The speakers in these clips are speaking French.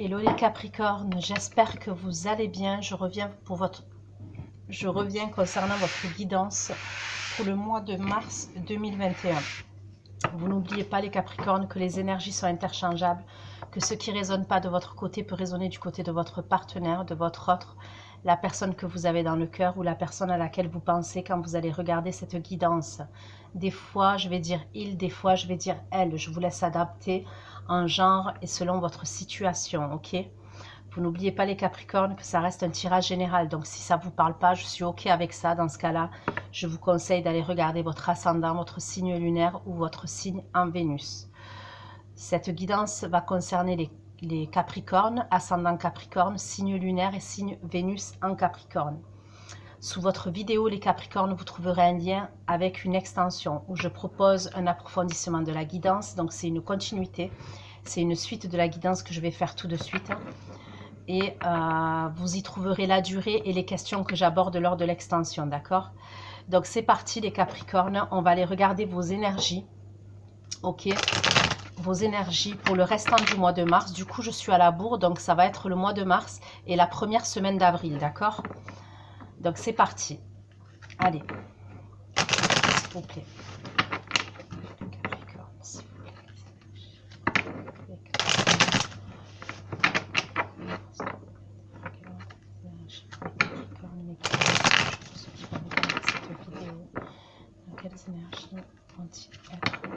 Hello les Capricornes, j'espère que vous allez bien. Je reviens concernant votre guidance pour le mois de mars 2021. Vous n'oubliez pas les Capricornes que les énergies sont interchangeables, que ce qui ne résonne pas de votre côté peut résonner du côté de votre partenaire, de votre autre, la personne que vous avez dans le cœur ou la personne à laquelle vous pensez quand vous allez regarder cette guidance. Des fois, je vais dire il, des fois, je vais dire elle. Je vous laisse adapter en genre et selon votre situation, ok? Vous n'oubliez pas les Capricornes que ça reste un tirage général. Donc, si ça ne vous parle pas, je suis ok avec ça. Dans ce cas-là, je vous conseille d'aller regarder votre ascendant, votre signe lunaire ou votre signe en Vénus. Cette guidance va concerner les Capricornes, ascendant Capricorne, signe lunaire et signe Vénus en Capricorne. Sous votre vidéo, les Capricornes, vous trouverez un lien avec une extension où je propose un approfondissement de la guidance. Donc, c'est une continuité. C'est une suite de la guidance que je vais faire tout de suite. Et vous y trouverez la durée et les questions que j'aborde lors de l'extension, d'accord? Donc, c'est parti, les Capricornes. On va aller regarder vos énergies. Ok? Vos énergies pour le restant du mois de mars. Du coup, je suis à la bourre, donc ça va être le mois de mars et la première semaine d'avril, d'accord? Donc, c'est parti. Allez, s'il vous plaît. Capricorne, s'il vous plaît. Dans quelles énergies vont-ils être pour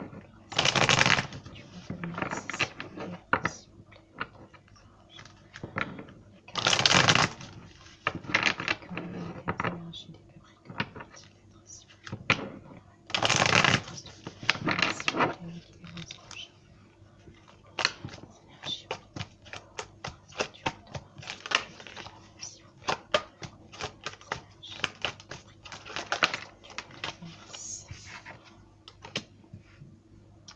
le reste du mois de mars, s'il vous plaît, s'il vous plaît. Les Capricornes, quelles énergies les Capricornes vont-ils être, s'il vous plaît, pour le reste du mois de mars, s'il vous plaît, les anges. Les énergies pour le reste du mois de mars, s'il vous plaît.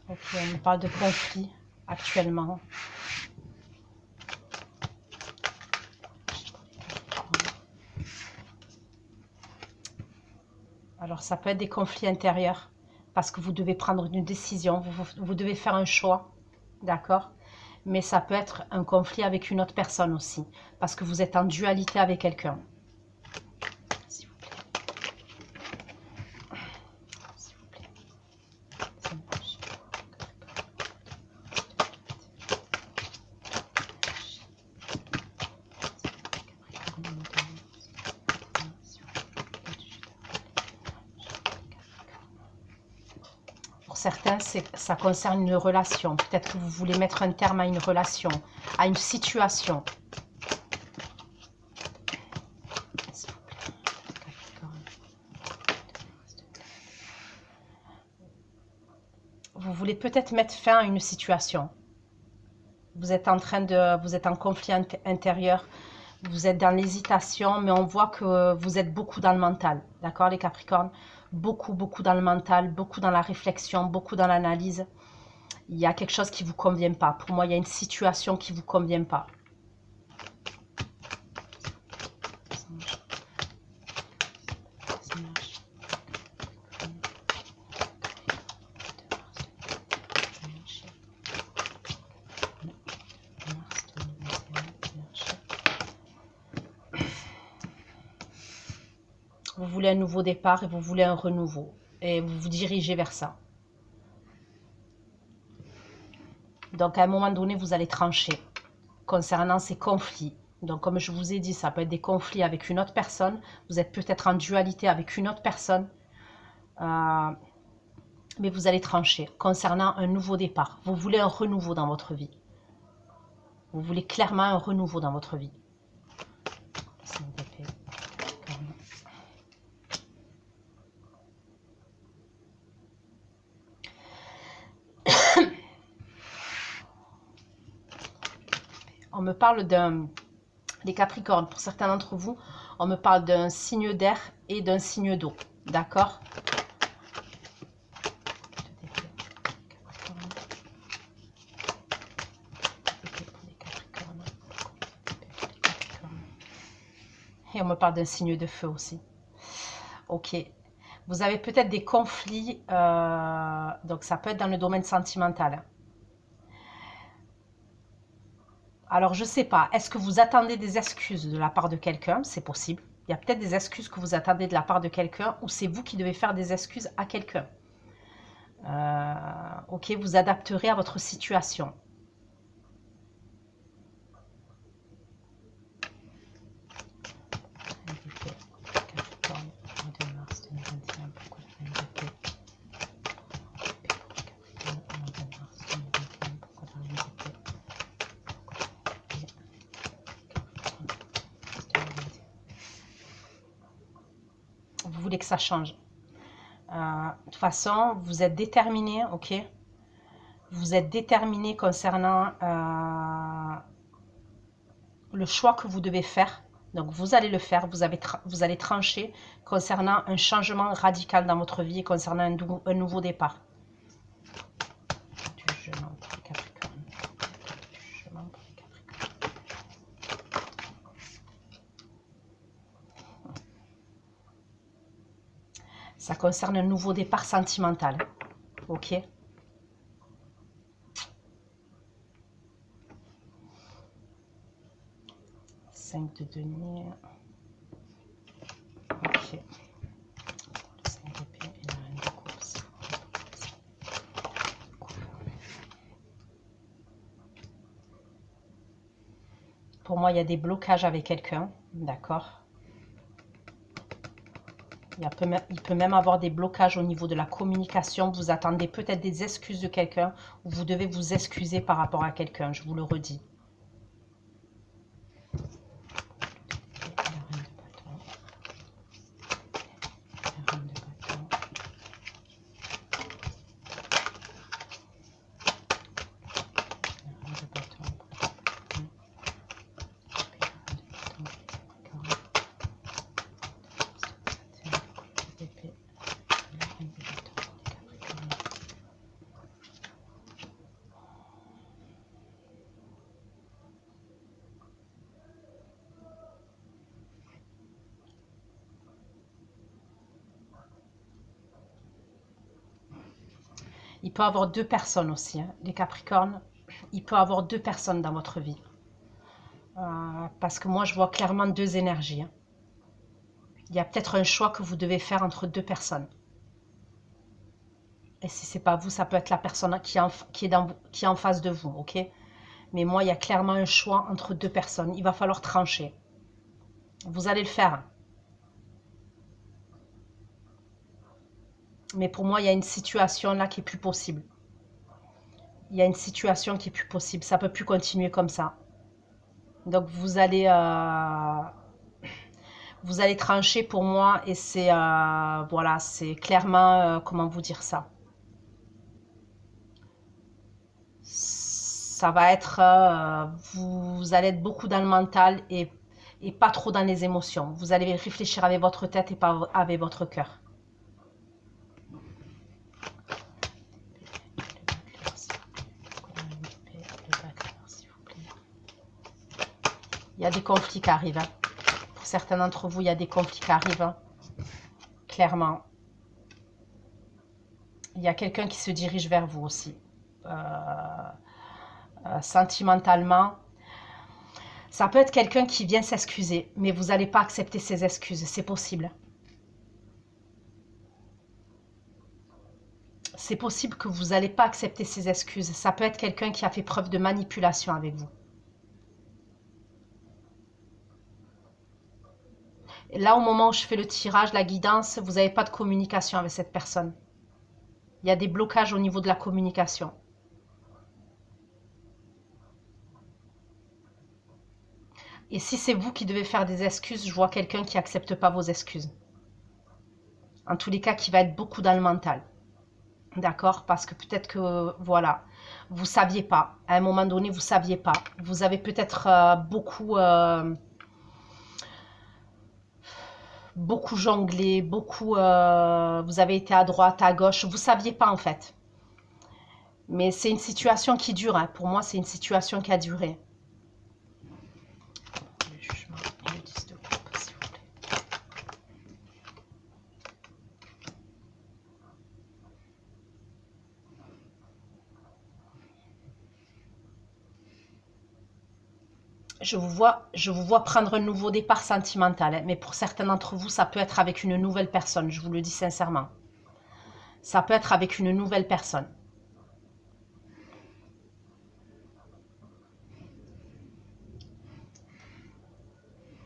Ok, on nous parle de conflit actuellement. Alors, ça peut être des conflits intérieurs parce que vous devez prendre une décision, vous devez faire un choix, d'accord? Mais ça peut être un conflit avec une autre personne aussi parce que vous êtes en dualité avec quelqu'un. Pour certains, ça concerne une relation. Peut-être que vous voulez mettre un terme à une relation, à une situation. Vous voulez peut-être mettre fin à une situation. Vous êtes en conflit intérieur. Vous êtes dans l'hésitation, mais on voit que vous êtes beaucoup dans le mental. D'accord, les Capricornes? Beaucoup dans le mental, beaucoup dans la réflexion, beaucoup dans l'analyse. Il y a quelque chose qui ne vous convient pas. Pour moi, il y a une situation qui ne vous convient pas. Vous voulez un nouveau départ et vous voulez un renouveau. Et vous vous dirigez vers ça. Donc, à un moment donné, vous allez trancher concernant ces conflits. Donc, comme je vous ai dit, ça peut être des conflits avec une autre personne. Vous êtes peut-être en dualité avec une autre personne. Mais vous allez trancher concernant un nouveau départ. Vous voulez un renouveau dans votre vie. Vous voulez clairement un renouveau dans votre vie. On me parle les Capricornes, pour certains d'entre vous, on me parle d'un signe d'air et d'un signe d'eau. D'accord? Et on me parle d'un signe de feu aussi. Ok. Vous avez peut-être des conflits, donc ça peut être dans le domaine sentimental. Alors, je ne sais pas. Est-ce que vous attendez des excuses de la part de quelqu'un? C'est possible. Il y a peut-être des excuses que vous attendez de la part de quelqu'un ou c'est vous qui devez faire des excuses à quelqu'un. Ok, vous adapterez à votre situation. Capricorne, mois de mars 2021, pourquoi la reine d'épée? Capricorne, mois de mars 2021, pourquoi la reine d'épée? Vous voulez que ça change. De toute façon, vous êtes déterminé, ok? Vous êtes déterminé concernant le choix que vous devez faire. Donc, vous allez le faire, vous allez trancher concernant un changement radical dans votre vie et concernant un nouveau départ. Du jugement pour les Capricornes. Du jugement pour les Capricornes. Ça concerne un nouveau départ sentimental. Ok? Cinq de denier. Ok. Le 5 d'épée et la reine de coupe. Pour moi, il y a des blocages avec quelqu'un. D'accord? Il peut même avoir des blocages au niveau de la communication. Vous attendez peut-être des excuses de quelqu'un ou vous devez vous excuser par rapport à quelqu'un. Je vous le redis. Il peut y avoir deux personnes aussi, hein. Les Capricornes, il peut y avoir deux personnes dans votre vie. Parce que moi, je vois clairement deux énergies, hein. Il y a peut-être un choix que vous devez faire entre deux personnes. Et si ce n'est pas vous, ça peut être la personne qui est en face de vous, ok? Mais moi, il y a clairement un choix entre deux personnes. Il va falloir trancher. Vous allez le faire. Mais pour moi, il y a une situation là qui est plus possible. Il y a une situation qui est plus possible. Ça ne peut plus continuer comme ça. Donc, vous allez trancher pour moi et c'est voilà, c'est clairement, comment vous dire ça? Ça va être, vous allez être beaucoup dans le mental et pas trop dans les émotions. Vous allez réfléchir avec votre tête et pas avec votre cœur. Il y a des conflits qui arrivent, hein. Pour certains d'entre vous, il y a des conflits qui arrivent, hein. Clairement. Il y a quelqu'un qui se dirige vers vous aussi. Sentimentalement. Ça peut être quelqu'un qui vient s'excuser, mais vous n'allez pas accepter ses excuses. C'est possible. C'est possible que vous n'allez pas accepter ses excuses. Ça peut être quelqu'un qui a fait preuve de manipulation avec vous. Et là, au moment où je fais le tirage, la guidance, vous n'avez pas de communication avec cette personne. Il y a des blocages au niveau de la communication. Et si c'est vous qui devez faire des excuses, je vois quelqu'un qui n'accepte pas vos excuses. En tous les cas, qui va être beaucoup dans le mental. D'accord? Parce que peut-être que, voilà, vous ne saviez pas. À un moment donné, vous ne saviez pas. Vous avez peut-être beaucoup jonglé, vous avez été à droite, à gauche. Vous ne saviez pas en fait. Mais c'est une situation qui dure, hein. Pour moi, c'est une situation qui a duré. Le jugement et le 10 de coupe, s'il vous plaît. je vous vois prendre un nouveau départ sentimental, hein, mais pour certains d'entre vous, ça peut être avec une nouvelle personne, je vous le dis sincèrement. Ça peut être avec une nouvelle personne.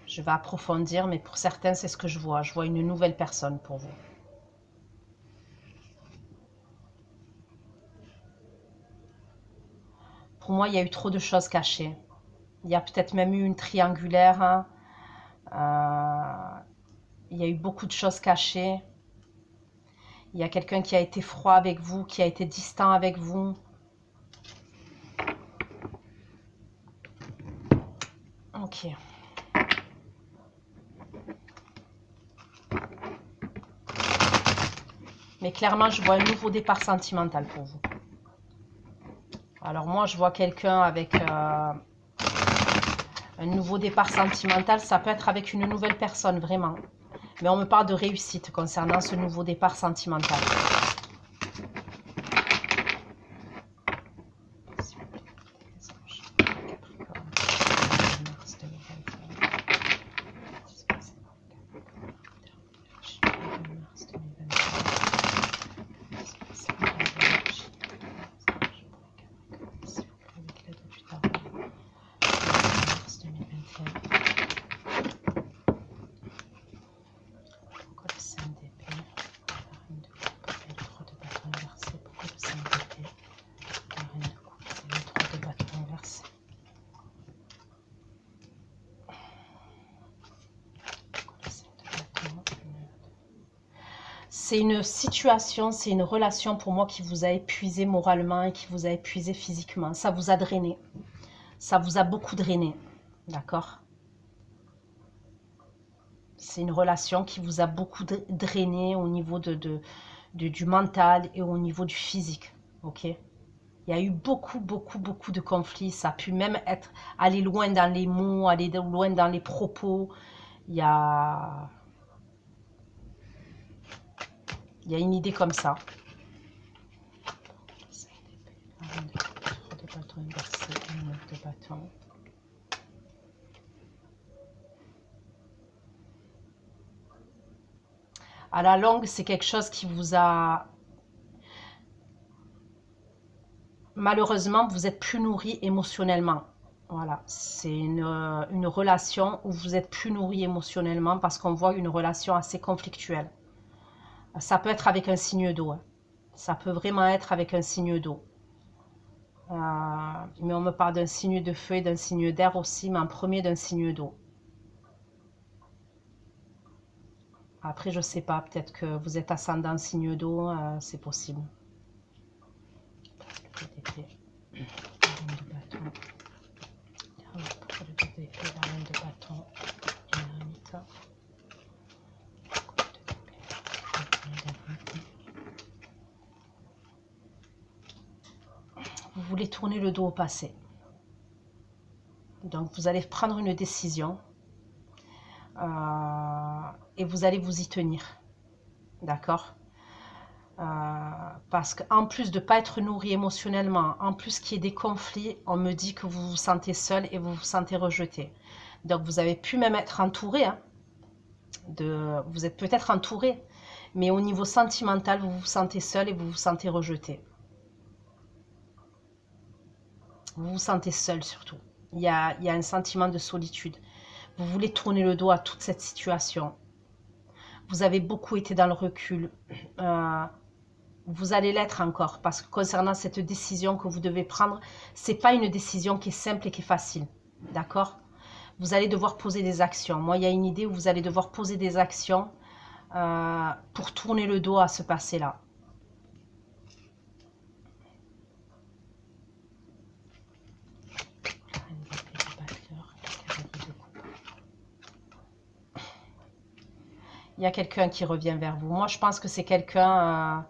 Je vais approfondir, mais pour certains, c'est ce que je vois. Je vois une nouvelle personne pour vous. Pour moi, il y a eu trop de choses cachées. Il y a peut-être même eu une triangulaire. Hein. Il y a eu beaucoup de choses cachées. Il y a quelqu'un qui a été froid avec vous, qui a été distant avec vous. Ok. Mais clairement, je vois un nouveau départ sentimental pour vous. Alors moi, je vois quelqu'un avec un nouveau départ sentimental. Ça peut être avec une nouvelle personne, vraiment. Mais on me parle de réussite concernant ce nouveau départ sentimental. C'est une situation, c'est une relation pour moi qui vous a épuisé moralement et qui vous a épuisé physiquement. Ça vous a drainé. Ça vous a beaucoup drainé. D'accord? C'est une relation qui vous a beaucoup drainé au niveau du mental et au niveau du physique. Ok? Il y a eu beaucoup de conflits. Ça a pu même aller loin dans les mots, aller loin dans les propos. Il y a une idée comme ça. À la longue, c'est quelque chose qui vous a... Malheureusement, vous êtes plus nourri émotionnellement. Voilà, c'est une relation où vous êtes plus nourri émotionnellement parce qu'on voit une relation assez conflictuelle. Ça peut être avec un signe d'eau. Hein. Ça peut vraiment être avec un signe d'eau. Mais on me parle d'un signe de feu et d'un signe d'air aussi, mais en premier d'un signe d'eau. Après, je sais pas, peut-être que vous êtes ascendant signe d'eau, c'est possible. Vous voulez tourner le dos au passé. Donc, vous allez prendre une décision et vous allez vous y tenir. D'accord? Parce qu'en plus de ne pas être nourri émotionnellement, en plus qu'il y ait des conflits, on me dit que vous vous sentez seul et vous vous sentez rejeté. Donc, vous avez pu même être entouré. Hein, vous êtes peut-être entouré, mais au niveau sentimental, vous vous sentez seul et vous vous sentez rejeté. Vous vous sentez seul surtout. Il y a un sentiment de solitude. Vous voulez tourner le dos à toute cette situation. Vous avez beaucoup été dans le recul. Vous allez l'être encore parce que concernant cette décision que vous devez prendre, c'est pas une décision qui est simple et qui est facile. D'accord? Vous allez devoir poser des actions. Moi, il y a une idée où vous allez devoir poser des actions pour tourner le dos à ce passé-là. Il y a quelqu'un qui revient vers vous. Moi, je pense que c'est quelqu'un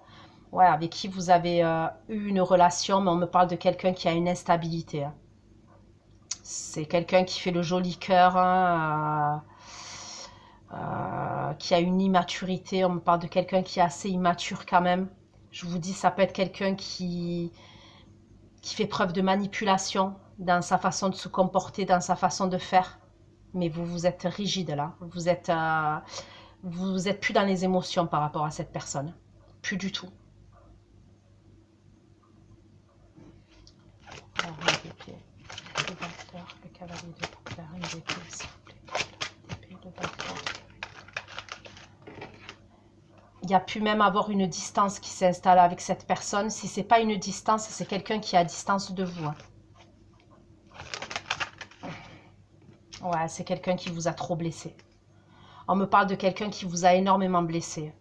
ouais, avec qui vous avez eu une relation, mais on me parle de quelqu'un qui a une instabilité. Hein. C'est quelqu'un qui fait le joli cœur, hein, qui a une immaturité. On me parle de quelqu'un qui est assez immature quand même. Je vous dis, ça peut être quelqu'un qui fait preuve de manipulation. dans sa façon de se comporter, dans sa façon de faire. Mais vous êtes rigide là. Vous êtes plus dans les émotions par rapport à cette personne. Plus du tout. Alors, l'épée, le batteur, le cavalier de coupe, la reine d'épée, s'il vous plaît. L'épée, le batteur. Il y a pu même avoir une distance qui s'installe avec cette personne. Si ce n'est pas une distance, c'est quelqu'un qui est à distance de vous. Hein. Ouais, c'est quelqu'un qui vous a trop blessé. On me parle de quelqu'un qui vous a énormément blessé.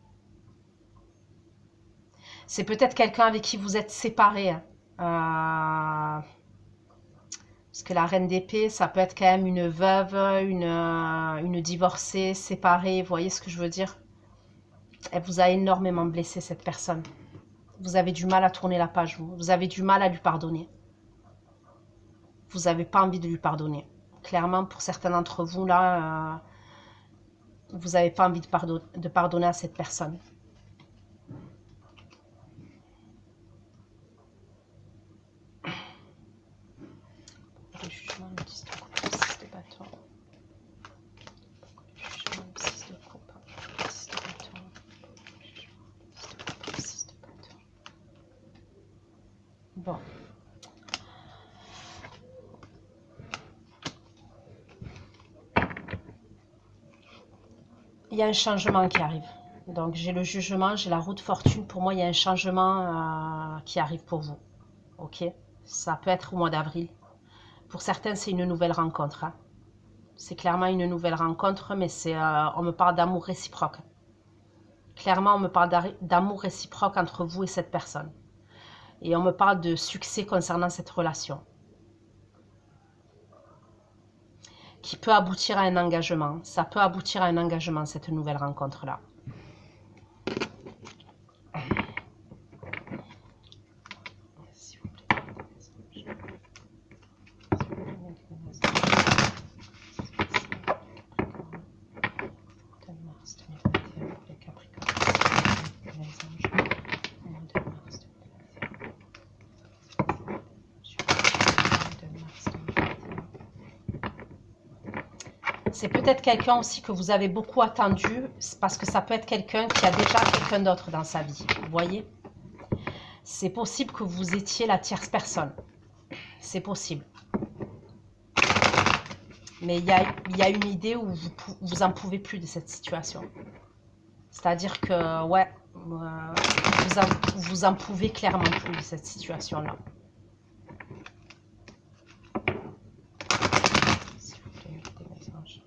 C'est peut-être quelqu'un avec qui vous êtes séparés. Hein. Parce que la reine d'épée, ça peut être quand même une veuve, une divorcée, séparée. Vous voyez ce que je veux dire? Elle vous a énormément blessé, cette personne. Vous avez du mal à tourner la page, vous. Vous avez du mal à lui pardonner. Vous n'avez pas envie de lui pardonner. Clairement, pour certains d'entre vous, là, vous n'avez pas envie de pardonner à cette personne. Le jugement, le 10 de coupe, le 6 de bâton. Le jugement, le 6 de coupe, le 6 de bâton. Le jugement, le 6 de bâton. Bon. Il y a un changement qui arrive. Donc, j'ai le jugement, j'ai la roue de fortune. Pour moi, il y a un changement qui arrive pour vous. Ok? Ça peut être au mois d'avril. Pour certains, c'est une nouvelle rencontre. Hein. C'est clairement une nouvelle rencontre, mais on me parle d'amour réciproque. Clairement, on me parle d'amour réciproque entre vous et cette personne. Et on me parle de succès concernant cette relation. Qui peut aboutir à un engagement. Ça peut aboutir à un engagement, cette nouvelle rencontre-là. S'il vous plaît. Mars 2021 pour les Capricornes. Les anges. Mois de mars 2021. C'est peut-être quelqu'un aussi que vous avez beaucoup attendu, parce que ça peut être quelqu'un qui a déjà quelqu'un d'autre dans sa vie. Vous voyez? C'est possible que vous étiez la tierce personne. C'est possible. Mais il y a une idée où vous n'en pouvez plus de cette situation. C'est-à-dire que, ouais, vous en pouvez clairement plus de cette situation-là. S'il vous plaît, des messages.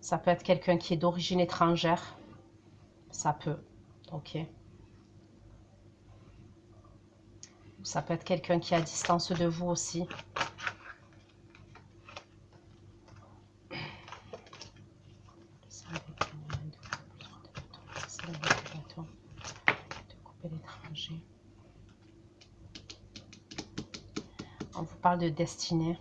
Ça peut être quelqu'un qui est d'origine étrangère. Ça peut. Ok. Ça peut être quelqu'un qui est à distance de vous aussi. On vous parle de destinée.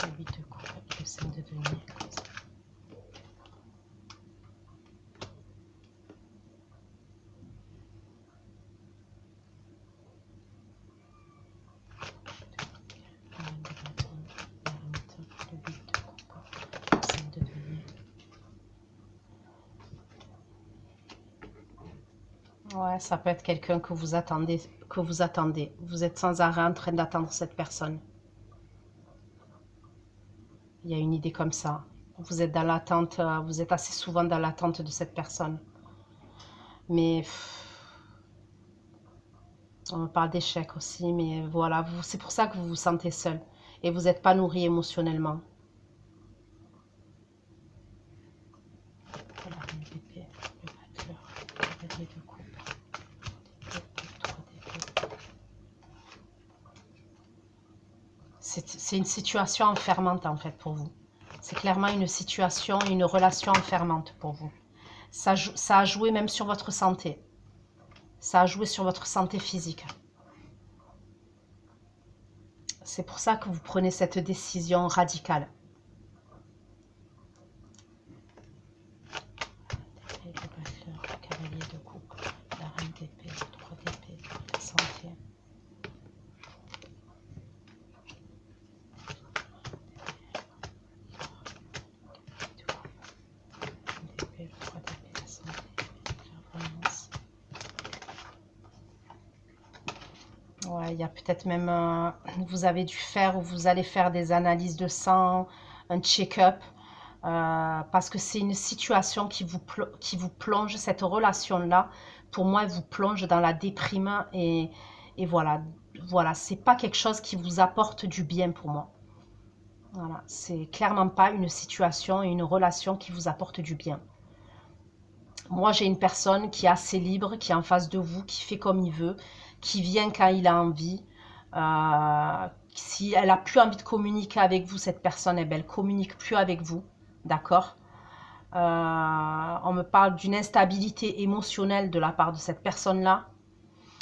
Le 8 de coupe et le 5 de denier. Comme ça. Ouais, ça peut être quelqu'un que vous attendez, Vous êtes sans arrêt en train d'attendre cette personne. Il y a une idée comme ça. Vous êtes dans l'attente, vous êtes assez souvent dans l'attente de cette personne. Mais on me parle d'échec aussi, mais voilà, c'est pour ça que vous vous sentez seul. Et vous n'êtes pas nourri émotionnellement. C'est une situation enfermante en fait pour vous. C'est clairement une situation, une relation enfermante pour vous. Ça a joué même sur votre santé. Ça a joué sur votre santé physique. C'est pour ça que vous prenez cette décision radicale. Le battleur, le cavalier de coupe, la reine d'épée, le 3 d'épée, la santé. Ouais, il y a peut-être même, vous avez dû faire ou vous allez faire des analyses de sang, un check-up, parce que c'est une situation qui vous plonge, cette relation-là, pour moi, elle vous plonge dans la déprime et voilà, voilà, c'est pas quelque chose qui vous apporte du bien pour moi. Voilà, c'est clairement pas une situation et une relation qui vous apporte du bien. Moi, j'ai une personne qui est assez libre, qui est en face de vous, qui fait comme il veut, qui vient quand il a envie. Si elle n'a plus envie de communiquer avec vous, cette personne, eh ben, elle ne communique plus avec vous. D'accord? On me parle d'une instabilité émotionnelle de la part de cette personne-là.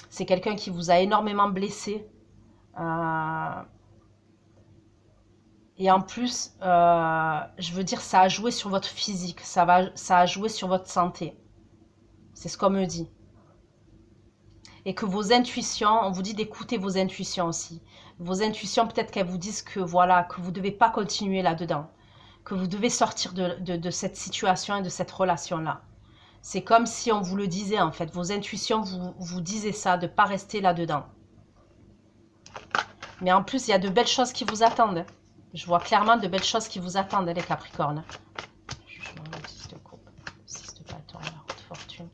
C'est quelqu'un qui vous a énormément blessé. Et en plus, je veux dire, ça a joué sur votre physique, ça a joué sur votre santé. C'est ce qu'on me dit. Et que vos intuitions, on vous dit d'écouter vos intuitions aussi. Vos intuitions, peut-être qu'elles vous disent que voilà, que vous ne devez pas continuer là-dedans. Que vous devez sortir de cette situation et de cette relation-là. C'est comme si on vous le disait en fait. Vos intuitions vous disaient ça, de ne pas rester là-dedans. Mais en plus, il y a de belles choses qui vous attendent. Je vois clairement de belles choses qui vous attendent, les Capricornes. Jugement, le 10 de coupe, le 6 de bâton, la roue de fortune,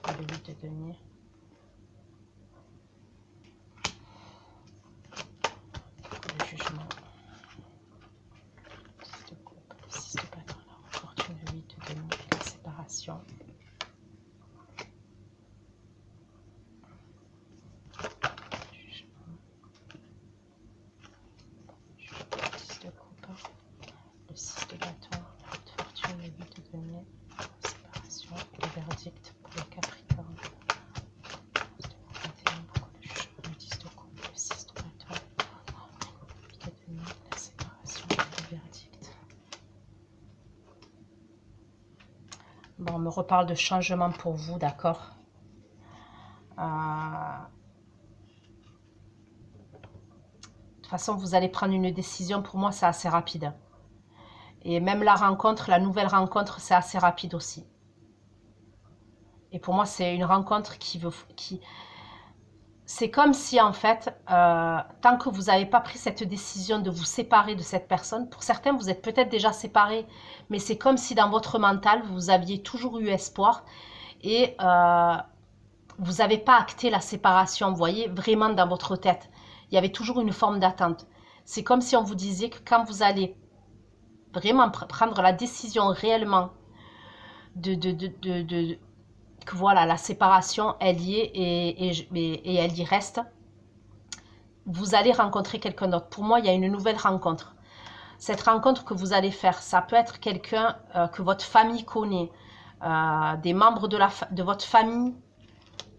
le 8 de denier. Le jugement. Le 6 de coupe, le 6 de bâton, la roue de fortune, le 8 de denier, la séparation. Verdict pour les Capricornes. Pour le jugement, le 10 de coupe, le 6 de bâton, la séparation, le verdict. Bon, on me reparle de changement pour vous, d'accord. De toute façon, vous allez prendre une décision. Pour moi, c'est assez rapide. Et même la rencontre, la nouvelle rencontre, c'est assez rapide aussi. Et pour moi, c'est une rencontre c'est comme si, en fait, tant que vous n'avez pas pris cette décision de vous séparer de cette personne, pour certains, vous êtes peut-être déjà séparés, mais c'est comme si dans votre mental, vous aviez toujours eu espoir et vous n'avez pas acté la séparation, vous voyez, vraiment dans votre tête. Il y avait toujours une forme d'attente. C'est comme si on vous disait que quand vous allez vraiment prendre la décision réellement que voilà, la séparation, elle y est et elle y reste, vous allez rencontrer quelqu'un d'autre. Pour moi, il y a une nouvelle rencontre. Cette rencontre que vous allez faire, ça peut être quelqu'un que votre famille connaît, des membres de votre famille,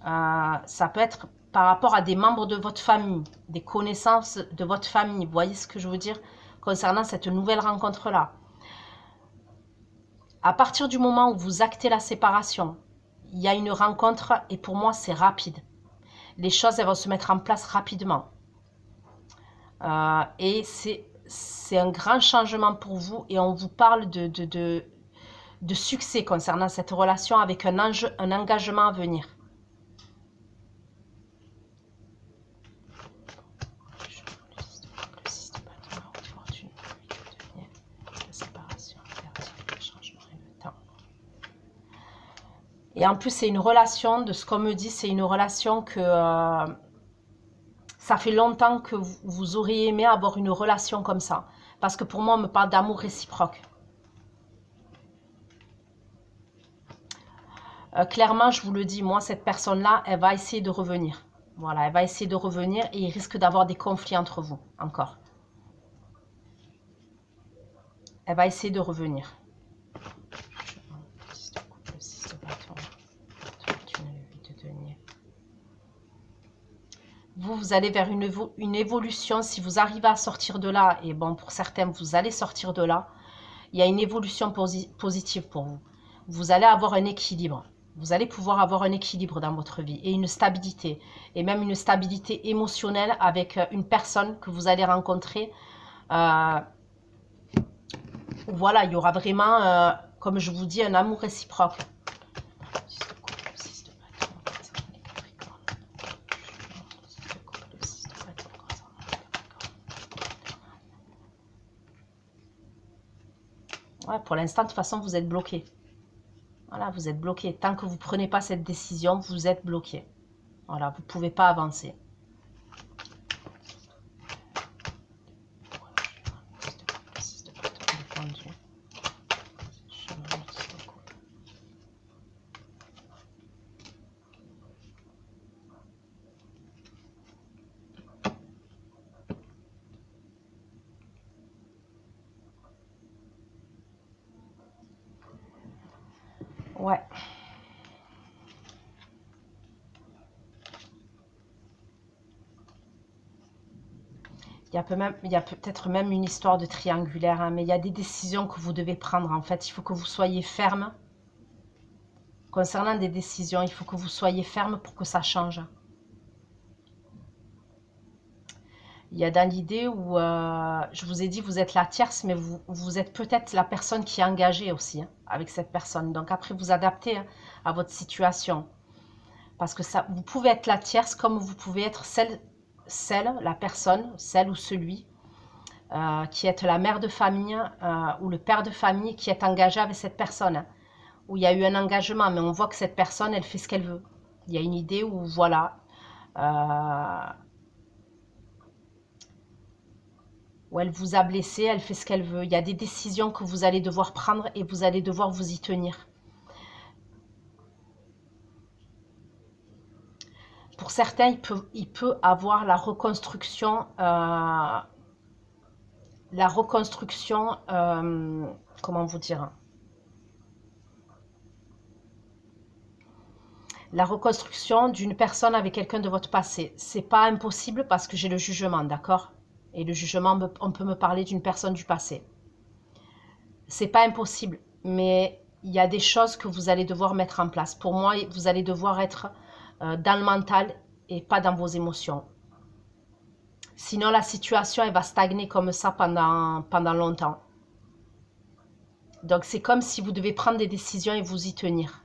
ça peut être par rapport à des membres de votre famille, des connaissances de votre famille. Vous voyez ce que je veux dire concernant cette nouvelle rencontre-là. À partir du moment où vous actez la séparation, il y a une rencontre et pour moi, c'est rapide. Les choses, elles vont se mettre en place rapidement. Et c'est un grand changement pour vous et on vous parle de succès concernant cette relation avec un engagement à venir. Et en plus, c'est une relation, de ce qu'on me dit, c'est une relation que ça fait longtemps que vous auriez aimé avoir une relation comme ça. Parce que pour moi, on me parle d'amour réciproque. Clairement, je vous le dis, moi, cette personne-là, elle va essayer de revenir. Voilà, elle va essayer de revenir et il risque d'avoir des conflits entre vous, encore. Elle va essayer de revenir. Vous allez vers une évolution. Si vous arrivez à sortir de là, et bon, pour certains, vous allez sortir de là, il y a une évolution positive pour vous. Vous allez avoir un équilibre. Vous allez pouvoir avoir un équilibre dans votre vie et une stabilité. Et même une stabilité émotionnelle avec une personne que vous allez rencontrer. Voilà, il y aura vraiment, comme je vous dis, un amour réciproque. Ouais, pour l'instant, de toute façon, vous êtes bloqué. Voilà, vous êtes bloqué. Tant que vous ne prenez pas cette décision, vous êtes bloqué. Voilà, vous ne pouvez pas avancer. Ouais. Il y a peut-être même une histoire de triangulaire, hein, mais il y a des décisions que vous devez prendre. En fait, il faut que vous soyez ferme. Concernant des décisions, il faut que vous soyez ferme pour que ça change. Il y a dans l'idée où, je vous ai dit, vous êtes la tierce, mais vous êtes peut-être la personne qui est engagée aussi, hein, avec cette personne. Donc après, vous adaptez, hein, à votre situation. Parce que ça, vous pouvez être la tierce comme vous pouvez être la personne, celle ou celui qui est la mère de famille ou le père de famille qui est engagé avec cette personne. Hein, où il y a eu un engagement, mais on voit que cette personne, elle fait ce qu'elle veut. Il y a une idée où, voilà, où elle vous a blessé, elle fait ce qu'elle veut. Il y a des décisions que vous allez devoir prendre et vous allez devoir vous y tenir. Pour certains, il peut avoir la reconstruction, comment vous dire, la reconstruction d'une personne avec quelqu'un de votre passé. C'est pas impossible parce que j'ai le jugement, d'accord? Et le jugement, on peut me parler d'une personne du passé. C'est pas impossible, mais il y a des choses que vous allez devoir mettre en place. Pour moi, vous allez devoir être dans le mental et pas dans vos émotions. Sinon, la situation, elle va stagner comme ça pendant longtemps. Donc, c'est comme si vous devez prendre des décisions et vous y tenir.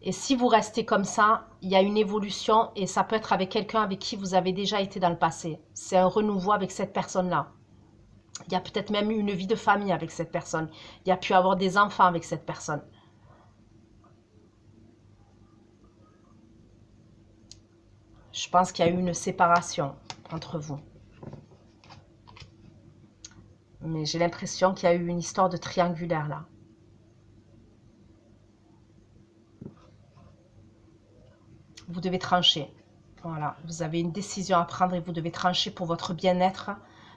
Et si vous restez comme ça, il y a une évolution et ça peut être avec quelqu'un avec qui vous avez déjà été dans le passé. C'est un renouveau avec cette personne-là. Il y a peut-être même eu une vie de famille avec cette personne. Il y a pu avoir des enfants avec cette personne. Je pense qu'il y a eu une séparation entre vous. Mais j'ai l'impression qu'il y a eu une histoire de triangulaire là. Vous devez trancher. Voilà, vous avez une décision à prendre et vous devez trancher pour votre bien-être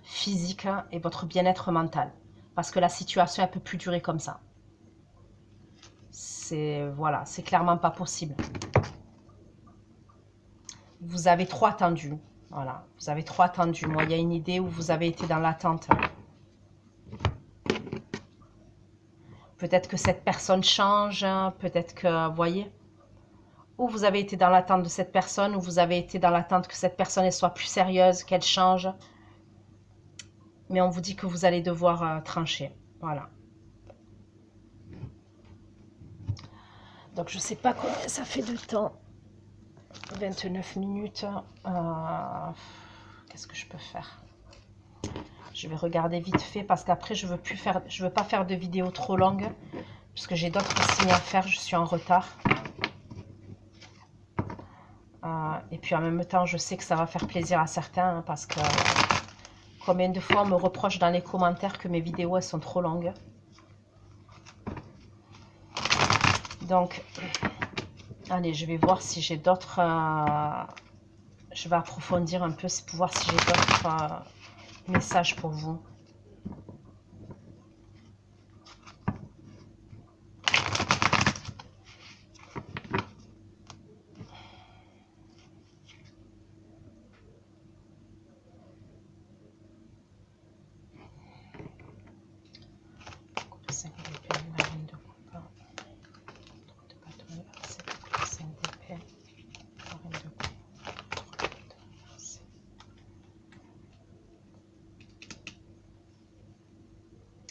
physique et votre bien-être mental. Parce que la situation, elle ne peut plus durer comme ça. Voilà, c'est clairement pas possible. Vous avez trop attendu. Voilà, vous avez trop attendu. Moi, il y a une idée où vous avez été dans l'attente. Peut-être que cette personne change, peut-être que, vous voyez, ou vous avez été dans l'attente de cette personne, ou vous avez été dans l'attente que cette personne elle soit plus sérieuse, qu'elle change. Mais on vous dit que vous allez devoir trancher. Voilà. Donc, je ne sais pas combien ça fait de temps. 29 minutes. Qu'est-ce que je peux faire? Je vais regarder vite fait parce qu'après, je veux pas faire de vidéo trop longue puisque j'ai d'autres signes à faire. Je suis en retard. Et puis, en même temps, je sais que ça va faire plaisir à certains hein, parce que combien de fois on me reproche dans les commentaires que mes vidéos, elles sont trop longues. Donc, allez, je vais voir si j'ai d'autres... je vais approfondir un peu pour voir si j'ai d'autres messages pour vous.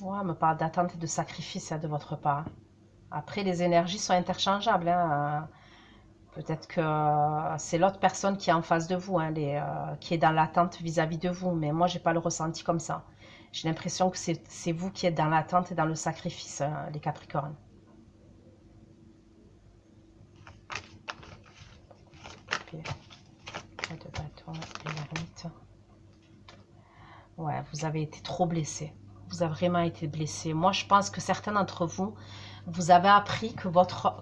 Ouais, on me parle d'attente et de sacrifice hein, de votre part. Hein. Après, les énergies sont interchangeables. Hein. Peut-être que c'est l'autre personne qui est en face de vous, hein, qui est dans l'attente vis-à-vis de vous. Mais moi, j'ai pas le ressenti comme ça. J'ai l'impression que c'est vous qui êtes dans l'attente et dans le sacrifice, hein, les Capricornes. De bâton et l'ermite. Ouais, vous avez été trop blessé. Vous avez vraiment été blessé. Moi, je pense que certains d'entre vous, vous avez appris que votre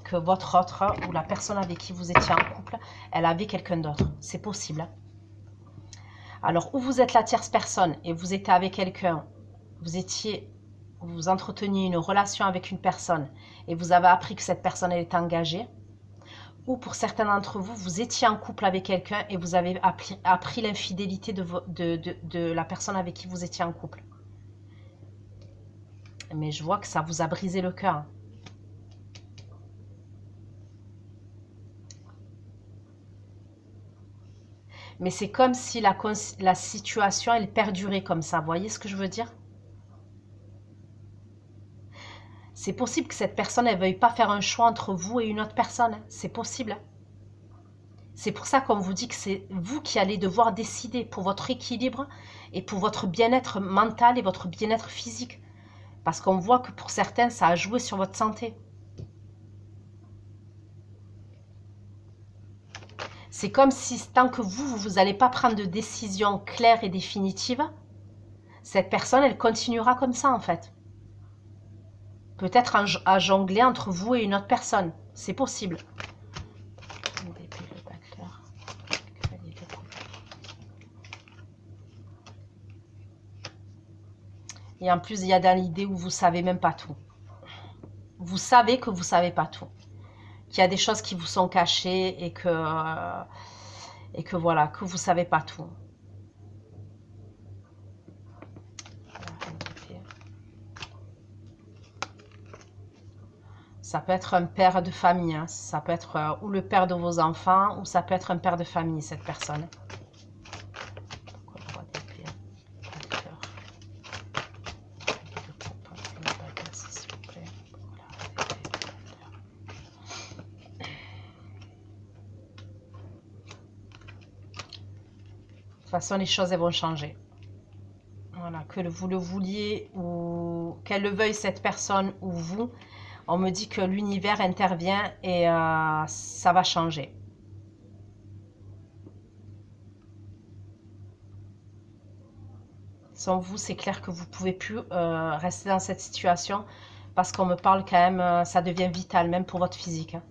autre ou la personne avec qui vous étiez en couple, elle avait quelqu'un d'autre. C'est possible. Hein. Alors, ou vous êtes la tierce personne et vous étiez avec quelqu'un, vous entreteniez une relation avec une personne et vous avez appris que cette personne elle est engagée. Ou pour certains d'entre vous, vous étiez en couple avec quelqu'un et vous avez appris l'infidélité de la personne avec qui vous étiez en couple. Mais je vois que ça vous a brisé le cœur. Mais c'est comme si la situation, elle perdurait comme ça. Vous voyez ce que je veux dire? C'est possible que cette personne, elle ne veuille pas faire un choix entre vous et une autre personne. C'est possible. C'est pour ça qu'on vous dit que c'est vous qui allez devoir décider pour votre équilibre et pour votre bien-être mental et votre bien-être physique. Parce qu'on voit que pour certains, ça a joué sur votre santé. C'est comme si tant que vous n'allez pas prendre de décision claire et définitive, cette personne, elle continuera comme ça en fait. Peut-être à jongler entre vous et une autre personne. C'est possible. Et en plus, il y a dans l'idée où vous ne savez même pas tout. Vous savez que vous ne savez pas tout. Qu'il y a des choses qui vous sont cachées et que voilà, que vous ne savez pas tout. Ça peut être un père de famille, hein. Ça peut être ou le père de vos enfants, ou ça peut être un père de famille, cette personne. De toute façon, les choses elles vont changer. Voilà, que vous le vouliez ou qu'elle le veuille cette personne ou vous, on me dit que l'univers intervient et ça va changer. Sans vous, c'est clair que vous ne pouvez plus rester dans cette situation parce qu'on me parle quand même, ça devient vital, même pour votre physique. Hein.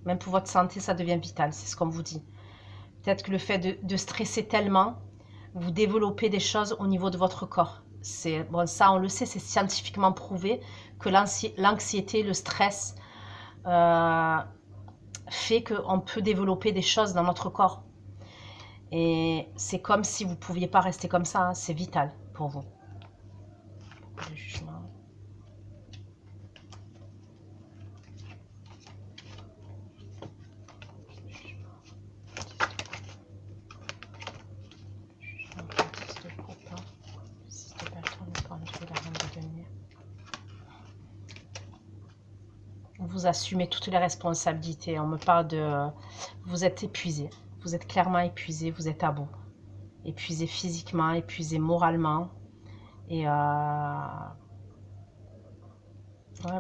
Même pour votre santé, ça devient vital, c'est ce qu'on vous dit. Peut-être que le fait de stresser tellement, vous développez des choses au niveau de votre corps. Bon, ça, on le sait, c'est scientifiquement prouvé que l'anxiété, le stress fait qu'on peut développer des choses dans notre corps. Et c'est comme si vous ne pouviez pas rester comme ça, hein. C'est vital pour vous. Le jugement. Vous assumez toutes les responsabilités. On me parle de... Vous êtes épuisé. Vous êtes clairement épuisé. Vous êtes à bout. Épuisé physiquement, épuisé moralement. Et... Ouais,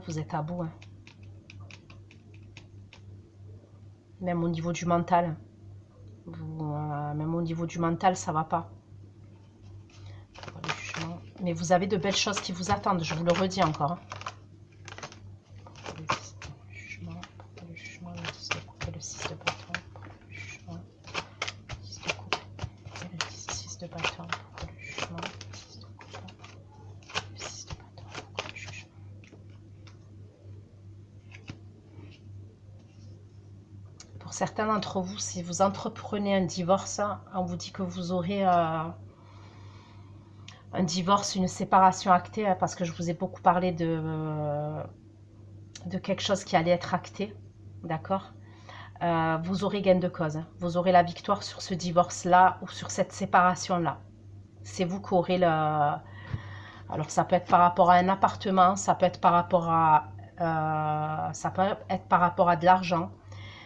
vous êtes à bout. Hein. Même au niveau du mental. Même au niveau du mental, ça va pas. Mais vous avez de belles choses qui vous attendent. Je vous le redis encore. Hein. Le 6 de bâton, le jugement, 10 de coupe, et le 6 de bâton, le jugement, 6 de coupe, le 6 de bâton, le jugement. Pour certains d'entre vous, si vous entreprenez un divorce, on vous dit que vous aurez un divorce, une séparation actée, parce que je vous ai beaucoup parlé de quelque chose qui allait être acté, d'accord ? Vous aurez gain de cause. Hein. Vous aurez la victoire sur ce divorce-là ou sur cette séparation-là. C'est vous qui aurez Alors ça peut être par rapport à un appartement, ça peut être par rapport à de l'argent,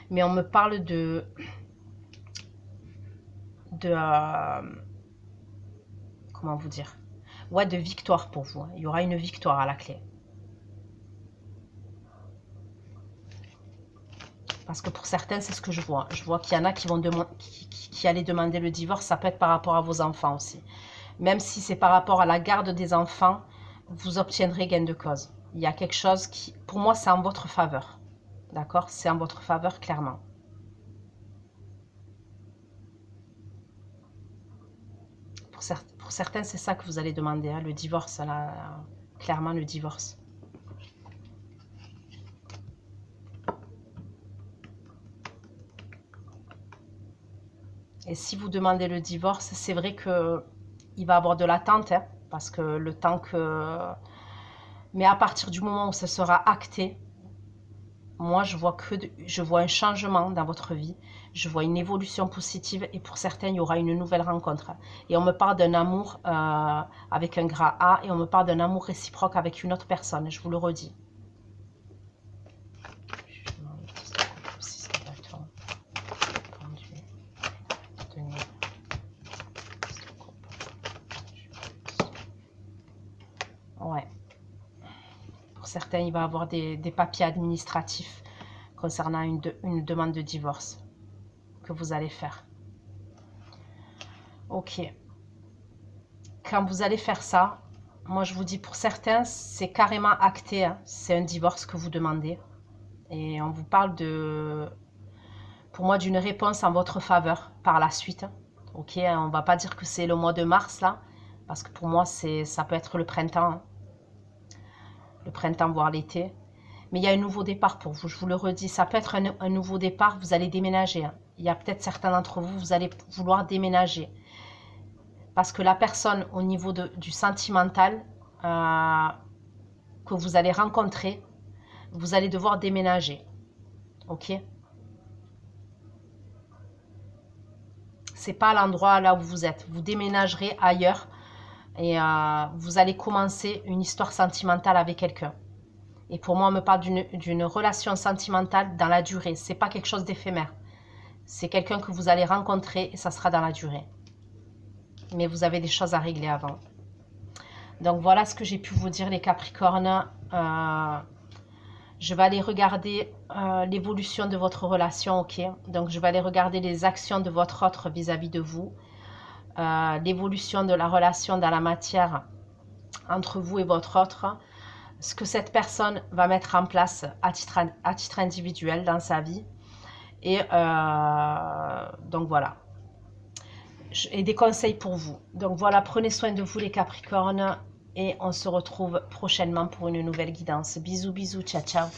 mais on me parle comment vous dire, ouais, de victoire pour vous. Il y aura une victoire à la clé. Parce que pour certains, c'est ce que je vois. Je vois qu'il y en a qui vont qui allaient demander le divorce. Ça peut être par rapport à vos enfants aussi. Même si c'est par rapport à la garde des enfants, vous obtiendrez gain de cause. Il y a quelque chose qui, pour moi, c'est en votre faveur. D'accord? C'est en votre faveur, clairement. Pour certains, c'est ça que vous allez demander, hein, le divorce. Là, clairement, le divorce. Et si vous demandez le divorce, c'est vrai que il va y avoir de l'attente, hein, parce que le temps que... Mais à partir du moment où ça sera acté, moi je vois un changement dans votre vie, je vois une évolution positive et pour certains il y aura une nouvelle rencontre. Et on me parle d'un amour avec un gras A et on me parle d'un amour réciproque avec une autre personne, je vous le redis. Ouais. Pour certains, il va y avoir des papiers administratifs concernant une demande de divorce que vous allez faire. Ok. Quand vous allez faire ça, moi je vous dis pour certains, c'est carrément acté. Hein. C'est un divorce que vous demandez. Et on vous parle pour moi, d'une réponse en votre faveur par la suite. Ok, on va pas dire que c'est le mois de mars là, parce que pour moi, ça peut être le printemps. Hein. Le printemps, voire l'été. Mais il y a un nouveau départ pour vous, je vous le redis. Ça peut être un nouveau départ, vous allez déménager. Hein. Il y a peut-être certains d'entre vous, vous allez vouloir déménager. Parce que la personne au niveau du sentimental que vous allez rencontrer, vous allez devoir déménager. Ok? C'est pas l'endroit là où vous êtes. Vous déménagerez ailleurs et vous allez commencer une histoire sentimentale avec quelqu'un. Et pour moi, on me parle d'une relation sentimentale dans la durée. C'est pas quelque chose d'éphémère. C'est quelqu'un que vous allez rencontrer et ça sera dans la durée. Mais vous avez des choses à régler avant. Donc voilà ce que j'ai pu vous dire les Capricornes. Je vais aller regarder l'évolution de votre relation, ok? Donc je vais aller regarder les actions de votre autre vis-à-vis de vous. L'évolution de la relation dans la matière entre vous et votre autre. Ce que cette personne va mettre en place à titre individuel dans sa vie. Et donc voilà. Et des conseils pour vous. Donc voilà, prenez soin de vous les Capricornes et on se retrouve prochainement pour une nouvelle guidance. Bisous, bisous, ciao, ciao.